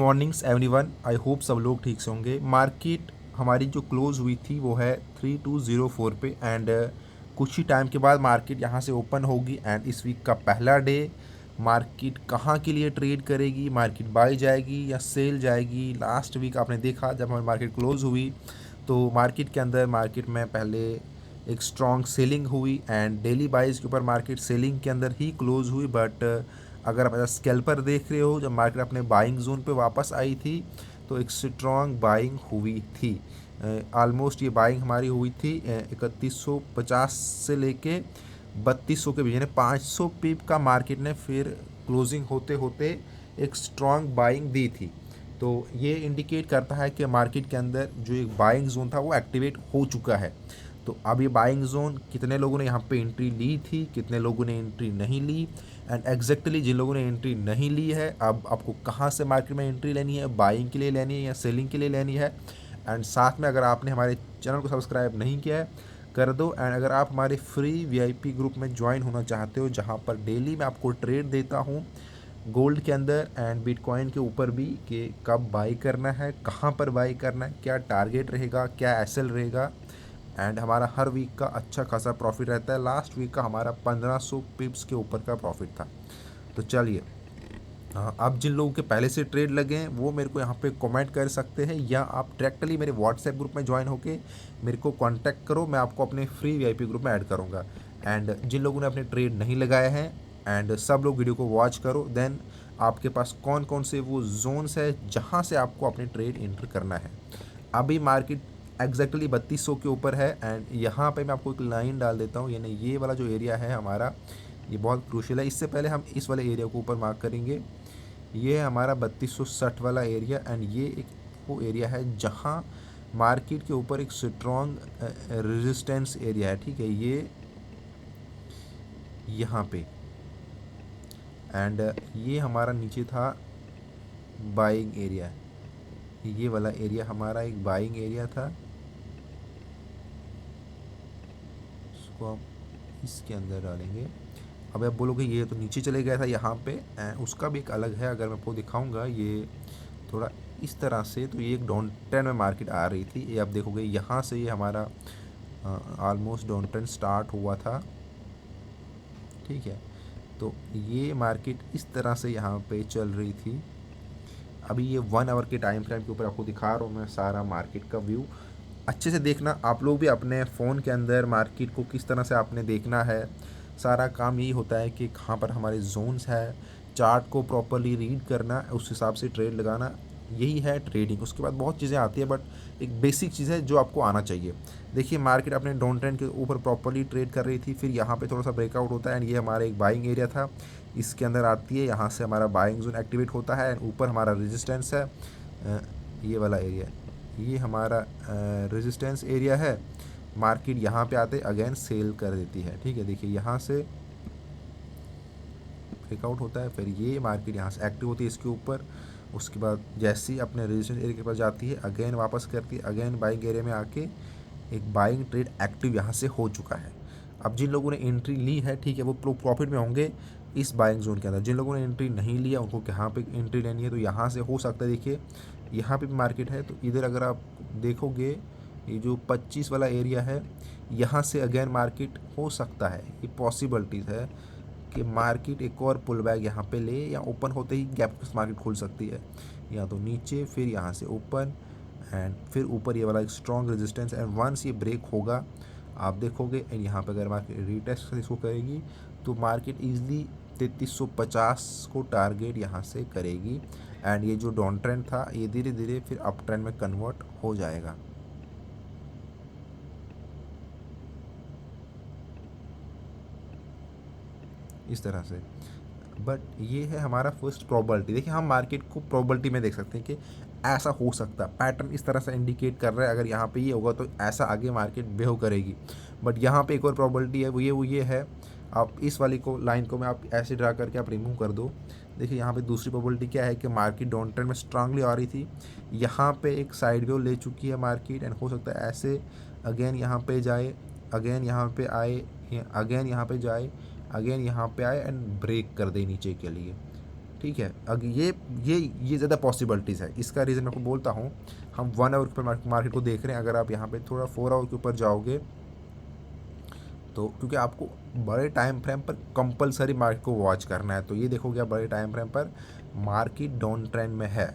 Mornings everyone, I hope सब लोग ठीक से होंगे। मार्केट हमारी जो क्लोज हुई थी वो है 3204 पे एंड कुछ ही टाइम के बाद मार्केट यहाँ से ओपन होगी एंड इस वीक का पहला डे मार्केट कहाँ के लिए ट्रेड करेगी, मार्केट बाई जाएगी या सेल जाएगी। लास्ट वीक आपने देखा जब हमारी मार्केट क्लोज हुई तो मार्केट के अंदर मार्केट में पहले एक स्ट्रॉन्ग सेलिंग हुई एंड डेली बाइज के ऊपर मार्केट सेलिंग के अंदर ही क्लोज हुई। बट अगर आप स्कैल्पर देख रहे हो, जब मार्केट अपने बाइंग जोन पे वापस आई थी तो एक स्ट्रॉन्ग बाइंग हुई थी। ऑलमोस्ट ये बाइंग हमारी हुई थी 3150 से लेके 3200 के बीच, यानी 500 पिप का मार्केट ने फिर क्लोजिंग होते होते एक स्ट्रॉन्ग बाइंग दी थी। तो ये इंडिकेट करता है कि मार्केट के अंदर जो एक बाइंग जोन था वो एक्टिवेट हो चुका है। तो अब ये बाइंग जोन कितने लोगों ने यहाँ पे एंट्री ली थी, कितने लोगों ने एंट्री नहीं ली, एंड एग्जैक्टली जिन लोगों ने एंट्री नहीं ली है अब आपको कहाँ से मार्केट में एंट्री लेनी है, बाइंग के लिए लेनी है या सेलिंग के लिए लेनी है। एंड साथ में अगर आपने हमारे चैनल को सब्सक्राइब नहीं किया है कर दो। एंड अगर आप हमारे फ्री वीआईपी ग्रुप में ज्वाइन होना चाहते हो जहाँ पर डेली मैं आपको ट्रेड देता हूँ गोल्ड के अंदर एंड बिटकॉइन के ऊपर भी, कि कब बाई करना है, कहाँ पर बाई करना है, क्या टारगेट रहेगा, क्या एसएल रहेगा। एंड हमारा हर वीक का अच्छा खासा प्रॉफिट रहता है। लास्ट वीक का हमारा 1500 पिप्स के ऊपर का प्रॉफिट था। तो चलिए, अब जिन लोगों के पहले से ट्रेड लगे हैं वो मेरे को यहाँ पे कमेंट कर सकते हैं या आप डायरेक्टली मेरे व्हाट्सएप ग्रुप में ज्वाइन होके मेरे को कांटेक्ट करो, मैं आपको अपने फ्री वीआईपी ग्रुप में ऐड करूँगा। एंड जिन लोगों ने अपने ट्रेड नहीं लगाए हैं एंड सब लोग वीडियो को वॉच करो, देन आपके पास कौन कौन से वो जोन्स है जहाँ से आपको अपने ट्रेड एंटर करना है। अभी मार्केट एग्जैक्टली 3200 के ऊपर है एंड यहाँ पे मैं आपको एक लाइन डाल देता हूँ, यानी ये वाला जो एरिया है हमारा ये बहुत क्रूशियल है। इससे पहले हम इस वाले एरिया को ऊपर मार्क करेंगे। ये है हमारा 3260 वाला एरिया एंड ये एक वो एरिया है जहाँ मार्केट के ऊपर एक स्ट्रॉन्ग रेजिस्टेंस एरिया है, ठीक है, ये यहाँ पे। एंड ये हमारा नीचे था बाइंग एरिया, ये वाला एरिया हमारा एक बाइंग एरिया था। इसको हम इसके अंदर डालेंगे। अब आप बोलोगे ये तो नीचे चले गया था यहाँ पे, उसका भी एक अलग है। अगर मैं आपको दिखाऊंगा ये थोड़ा इस तरह से, तो ये एक डाउन ट्रेंड में मार्केट आ रही थी। ये आप देखोगे यहाँ से ये हमारा ऑलमोस्ट डाउन ट्रेंड स्टार्ट हुआ था, ठीक है। तो ये मार्केट इस तरह से यहाँ पे चल रही थी। अभी ये 1 आवर के टाइम फ्रेम के ऊपर आपको दिखा रहा हूँ मैं सारा मार्केट का व्यू। अच्छे से देखना, आप लोग भी अपने फ़ोन के अंदर मार्केट को किस तरह से आपने देखना है। सारा काम यही होता है कि कहाँ पर हमारे जोन्स है, चार्ट को प्रॉपरली रीड करना, उस हिसाब से ट्रेड लगाना, यही है ट्रेडिंग। उसके बाद बहुत चीज़ें आती है बट एक बेसिक चीज़ है जो आपको आना चाहिए। देखिए मार्केट अपने डाउन ट्रेंड के ऊपर प्रॉपरली ट्रेड कर रही थी, फिर यहाँ पे थोड़ा सा ब्रेकआउट होता है एंड ये हमारा एक बाइंग एरिया था, इसके अंदर आती है, यहाँ से हमारा बाइंग जोन एक्टिवेट होता है एंड ऊपर हमारा रेजिस्टेंस है, ये वाला एरिया, ये हमारा रेजिस्टेंस एरिया है। मार्केट यहाँ पे आते अगेन सेल कर देती है, ठीक है। देखिए यहाँ से ब्रेकआउट होता है, फिर ये मार्केट यहाँ से एक्टिव होती है इसके ऊपर। उसके बाद जैसे ही अपने रेजिस्टेंस एरिया के पास जाती है अगेन वापस करती है, अगेन बाइंग एरिया में आके एक बाइंग ट्रेड एक्टिव यहाँ से हो चुका है। अब जिन लोगों ने एंट्री ली है, ठीक है, वो प्रॉफिट में होंगे इस बाइंग जोन के अंदर। जिन लोगों ने एंट्री नहीं लिया उनको कहाँ पे एंट्री लेनी है, तो यहाँ से हो सकता है। देखिए यहाँ पे भी मार्केट है, तो इधर अगर आप देखोगे ये जो 25 वाला एरिया है यहाँ से अगेन मार्केट हो सकता है, ये पॉसिबिलिटीज़ है कि मार्केट एक और पुल बैक यहाँ पे ले, या ओपन होते ही गैप मार्केट खुल सकती है, या तो नीचे फिर यहाँ से ओपन एंड फिर ऊपर ये वाला एक स्ट्रॉन्ग रेजिस्टेंस। एंड वंस ये ब्रेक होगा आप देखोगे एंड यहाँ पे अगर मार्केट रिटेस्ट इसको करेगी तो मार्केट ईजिली 3350 को टारगेट यहाँ से करेगी एंड ये जो डाउन ट्रेंड था ये धीरे धीरे फिर अप ट्रेंड में कन्वर्ट हो जाएगा। इस तरह से। बट ये है हमारा फर्स्ट प्रोबेबिलिटी। देखिए हम मार्केट को प्रोबेबिलिटी में देख सकते हैं कि ऐसा हो सकता है, पैटर्न इस तरह से इंडिकेट कर रहा है, अगर यहाँ पे ये होगा तो ऐसा आगे मार्केट बिहेव करेगी। बट यहाँ पे एक और प्रोबेबिलिटी है, वो ये है, आप इस वाली को लाइन को मैं आप ऐसे ड्रा करके आप रिमूव कर दो। देखिए यहाँ पे दूसरी प्रोबेबिलिटी क्या है कि मार्केट डाउन ट्रेंड में स्ट्रांगली आ रही थी, यहाँ पे एक साइड वेव ले चुकी है मार्केट एंड हो सकता है ऐसे अगेन यहाँ पे जाए, अगेन यहाँ पे आए, अगेन यहाँ पे जाए, अगेन यहाँ पे आए एंड ब्रेक कर दे नीचे के लिए। ठीक है। अगर ये ज़्यादा पॉसिबिलिटीज़ है, इसका रीज़न मैं आपको बोलता हूँ। हम 1 आवर के ऊपर मार्केट को देख रहे हैं, अगर आप यहाँ पे थोड़ा 4 आवर के ऊपर जाओगे तो क्योंकि आपको बड़े टाइम फ्रेम पर कंपलसरी मार्केट को वॉच करना है, तो ये देखोगे आप बड़े टाइम फ्रेम पर मार्केट डाउन ट्रेंड में है,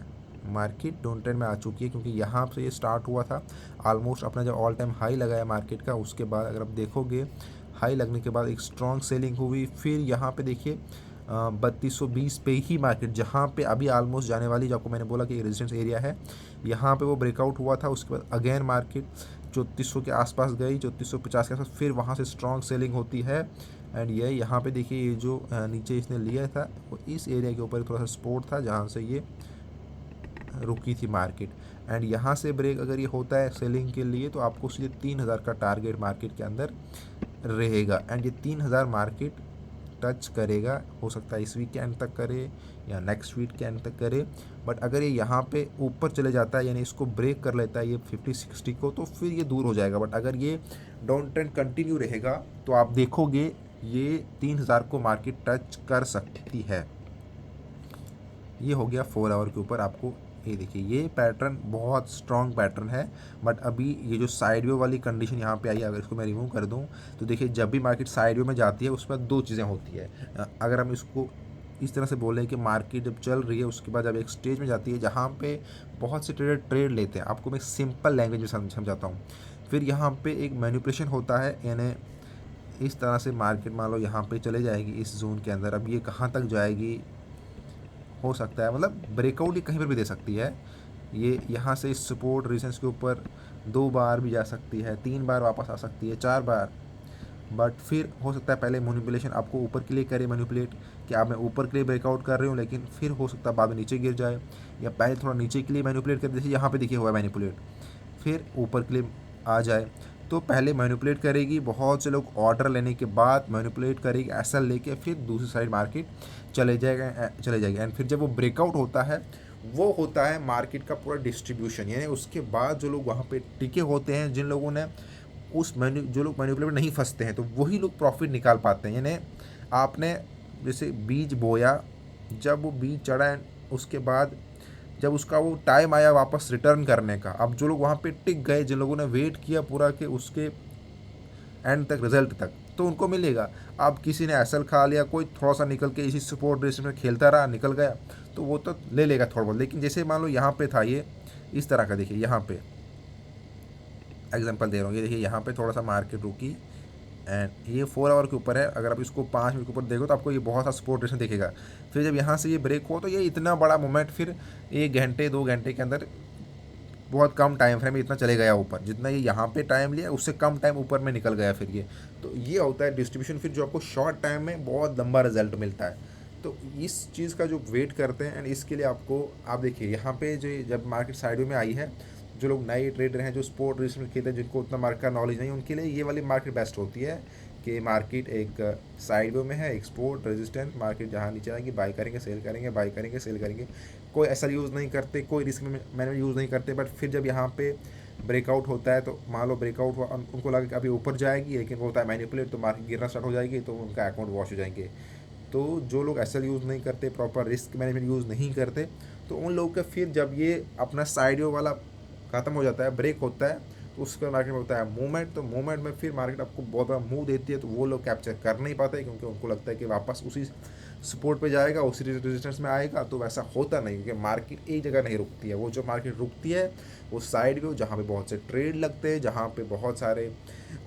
मार्केट डाउन ट्रेंड में आ चुकी है, क्योंकि यहाँ से ये स्टार्ट हुआ था ऑलमोस्ट अपना जब ऑल टाइम हाई लगाया मार्केट का, उसके बाद अगर आप देखोगे हाई लगने के बाद एक स्ट्रॉन्ग सेलिंग हुई, फिर यहाँ पे देखिए 3220 पे ही मार्केट, जहाँ पे अभी ऑलमोस्ट जाने वाली, जो आपको मैंने बोला कि रेजिस्टेंस एरिया है, यहाँ पे वो ब्रेकआउट हुआ था। उसके बाद अगेन मार्केट 3400 के आसपास गई, 3450 के आसपास, फिर वहाँ से स्ट्रॉन्ग सेलिंग होती है। एंड ये यहाँ पे देखिए ये जो नीचे इसने लिया था वो इस एरिया के ऊपर थोड़ा सा सपोर्ट था, जहाँ से ये रुकी थी मार्केट। एंड यहाँ से ब्रेक अगर ये होता है सेलिंग के लिए, तो आपको सीधे 3000 का टारगेट मार्केट के अंदर रहेगा। एंड ये 3000 मार्केट टच करेगा, हो सकता है इस वीक के एंड तक करे या नेक्स्ट वीक के एंड तक करे। बट अगर ये यहाँ पे ऊपर चले जाता है, यानी इसको ब्रेक कर लेता है ये 50-60 को, तो फिर ये दूर हो जाएगा। बट अगर ये डाउन ट्रेंड कंटिन्यू रहेगा तो आप देखोगे ये 3000 को मार्केट टच कर सकती है। ये हो गया 4 आवर के ऊपर। आपको ये देखिए ये पैटर्न बहुत स्ट्रॉन्ग पैटर्न है। बट अभी ये जो साइड वे वाली कंडीशन यहाँ पे आई है, अगर इसको मैं रिमूव कर दूँ तो देखिए जब भी मार्केट साइड वे में जाती है उस पर दो चीज़ें होती है। अगर हम इसको इस तरह से बोलें कि मार्केट जब चल रही है उसके बाद जब एक स्टेज में जाती है जहाँ पे बहुत से ट्रेडर ट्रेड लेते हैं, आपको मैं सिंपल लैंग्वेज में समझाता हूँ। फिर यहाँ पे एक मैनिपुलेशन होता है, यानी इस तरह से मार्केट मान लो यहाँ पे चले जाएगी इस जोन के अंदर। अब ये कहाँ तक जाएगी, हो सकता है मतलब ब्रेकआउट ही कहीं पर भी दे सकती है। ये यहाँ से इस सपोर्ट रेजिस्टेंस के ऊपर 2 बार भी जा सकती है, 3 बार वापस आ सकती है, 4 बार। बट फिर हो सकता है पहले मैनिपुलेशन आपको ऊपर के लिए करे, मैनिपुलेट कि आप मैं ऊपर के लिए ब्रेकआउट कर रही हूँ, लेकिन फिर हो सकता है बाद में नीचे गिर जाए, या पहले थोड़ा नीचे के लिए मैनिपुलेट कर, जैसे यहाँ पे देखिए हुआ मैनिपुलेट, फिर ऊपर के लिए आ जाए। तो पहले मैनिपुलेट करेगी, बहुत से लोग ऑर्डर लेने के बाद मैनिपुलेट करेगी एसएल लेके, फिर दूसरी साइड मार्केट चले जाएगी। एंड फिर जब वो ब्रेकआउट होता है वो होता है मार्केट का पूरा डिस्ट्रीब्यूशन, यानी उसके बाद जो लोग वहाँ पे टिके होते हैं, जिन लोगों ने जो लोग मैनिपुलेट नहीं फंसते हैं, तो वही लोग प्रॉफिट निकाल पाते हैं। यानी आपने जैसे बीज बोया, जब वो बीज चढ़ा, उसके बाद जब उसका वो टाइम आया वापस रिटर्न करने का, अब जो लोग वहाँ पे टिक गए, जिन लोगों ने वेट किया पूरा के उसके एंड तक, रिजल्ट तक, तो उनको मिलेगा। अब किसी ने एसएल खा लिया, कोई थोड़ा सा निकल के इसी सपोर्ट रेस में खेलता रहा, निकल गया, तो वो तो ले लेगा थोड़ा बहुत। लेकिन जैसे मान लो यहाँ पे था ये इस तरह का, देखिए यहाँ पे एग्जांपल दे रहा हूँ, ये देखिए यहाँ पे थोड़ा सा मार्केट रुकी एंड ये 4 आवर के ऊपर है। अगर आप इसको 5 मिनट के ऊपर देखो तो आपको ये बहुत सा सपोर्ट रेशन दिखेगा। फिर जब यहाँ से ये ब्रेक हो तो ये इतना बड़ा मूवमेंट फिर 1 घंटे 2 घंटे के अंदर बहुत कम टाइम फ्रेम में इतना चले गया ऊपर, जितना ये यहाँ पे टाइम लिया उससे कम टाइम ऊपर में निकल गया फिर ये। तो ये होता है डिस्ट्रीब्यूशन, फिर जो आपको शॉर्ट टाइम में बहुत लंबा रिजल्ट मिलता है। तो इस चीज़ का जो वेट करते हैं, एंड इसके लिए आपको आप देखिए यहाँ पे जो जब मार्केट साइड में आई है, जो लोग नए ट्रेडर हैं, जो स्पोर्ट रेस में खेलते हैं, जिनको उतना मार्केट का नॉलेज नहीं, उनके लिए ये वाली मार्केट बेस्ट होती है कि मार्केट एक साइड में है, एक सपोर्ट रेजिस्टेंस मार्केट, जहाँ नीचे आएंगे बाई करेंगे सेल करेंगे, बाई करेंगे सेल करेंगे, कोई ऐसा यूज़ नहीं करते, कोई रिस्क मैनेजमेंट यूज़ नहीं करते। बट फिर जब यहाँ पे ब्रेकआउट होता है, तो मान लो ब्रेकआउट हुआ, उनको लगा कि अभी ऊपर जाएगी, लेकिन वो होता है मैनिपुलेट, तो मार्केट गिरना स्टार्ट हो जाएगी, तो उनका अकाउंट वॉश हो जाएंगे। तो जो लोग एसएल यूज़ नहीं करते, प्रॉपर रिस्क मैनेजमेंट यूज़ नहीं करते, तो उन लोगों का फिर जब ये अपना साइड वाला ख़त्म हो जाता है, ब्रेक होता है, तो उसके मार्केट में होता है मूवमेंट। तो मूवमेंट में फिर मार्केट आपको बहुत बड़ा मूव देती है, तो वो लोग कैप्चर कर नहीं पाते, क्योंकि उनको लगता है कि वापस उसी सपोर्ट पे जाएगा, उसी रेजिस्टेंस में आएगा। तो वैसा होता नहीं, क्योंकि मार्केट एक जगह नहीं रुकती है। वो जो मार्केट रुकती है वो साइड में, जहाँ पे बहुत से ट्रेड लगते हैं, जहाँ पे बहुत सारे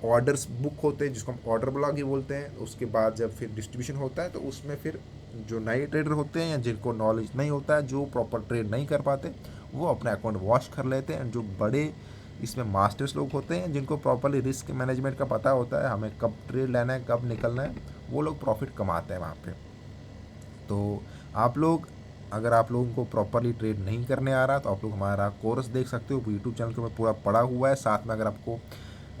ऑर्डर्स बुक होते हैं, जिसको हम ऑर्डर ब्लॉक ही बोलते हैं। उसके बाद जब फिर डिस्ट्रीब्यूशन होता है, तो उसमें फिर जो नए ट्रेडर होते हैं या जिनको नॉलेज नहीं होता है, जो प्रॉपर ट्रेड नहीं कर पाते, वो अपना अकाउंट वॉश कर लेते हैं। जो बड़े इसमें मास्टर्स लोग होते हैं, जिनको प्रॉपरली रिस्क मैनेजमेंट का पता होता है, हमें कब ट्रेड लेना है, कब निकलना है, वो लोग प्रॉफिट कमाते हैं वहाँ पे। तो आप लोग, अगर आप लोगों को प्रॉपरली ट्रेड नहीं करने आ रहा, तो आप लोग हमारा कोर्स देख सकते हो, यूट्यूब चैनल के ऊपर पूरा पड़ा हुआ है। साथ में अगर आपको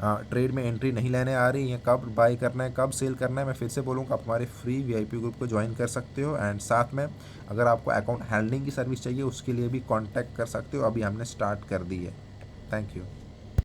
ट्रेड में एंट्री नहीं लेने आ रही है, कब बाई करना है, कब सेल करना है, मैं फिर से बोलूँगा, आप हमारे फ्री वीआईपी ग्रुप को ज्वाइन कर सकते हो। एंड साथ में अगर आपको अकाउंट हैंडलिंग की सर्विस चाहिए, उसके लिए भी कांटेक्ट कर सकते हो। अभी हमने स्टार्ट कर दी है। Thank you.